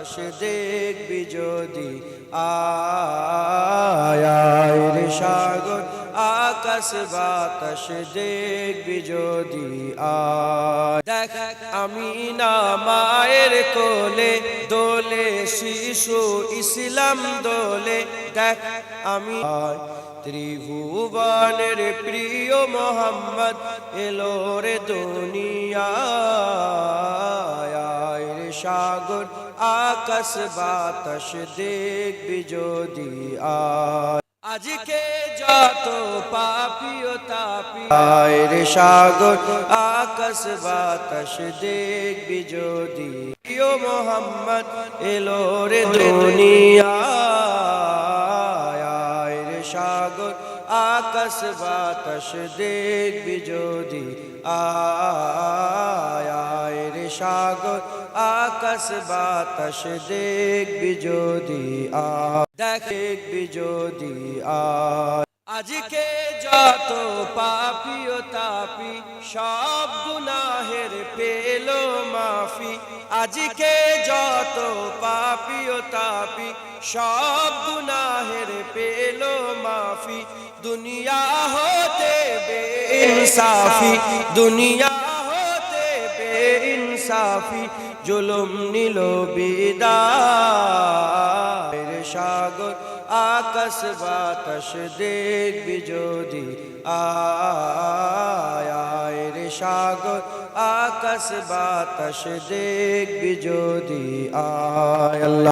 বাতাস দেখবি যদি আয় রে সাগর আকাশ বাতাস দেখবি যদি আয় দেখ আমি না মায়ের কোলে দোলে শিশু ইসলাম দোলে দেখ আমি ত্রিভুবনের প্রিয় মোহাম্মদ এলো রে দুনিয়ায় রে সাগর আকাশ বাতাস দেখবি যদি আয় আজকে যত পাপী ও তাপী আয় রে সাগর আকাশ বাতাস দেখবি যদি প্রিয় মোহাম্মদ এলো রে দুনিয়ায় রে সাগর আকাশ বাতাস দেখবি যদি আয় রে সাগর আকাশ বাতাস দেখবি যদি দেখবি যদি আজকে যত পাপী ও তাপী সব গুনাহের পেল মাফি আজকে যত পাপী ও তাপী সব গুনাহের পেল মাফি দুনিয়া হতে বেইনসাফি দুনিয়া হতে বেইনসাফি জুলুম নিল বিদায় রে সাগর আকাশ বাতাস দেখবি যদি আয় রে সাগর আকাশ বাতাস দেখবি যদি আয়।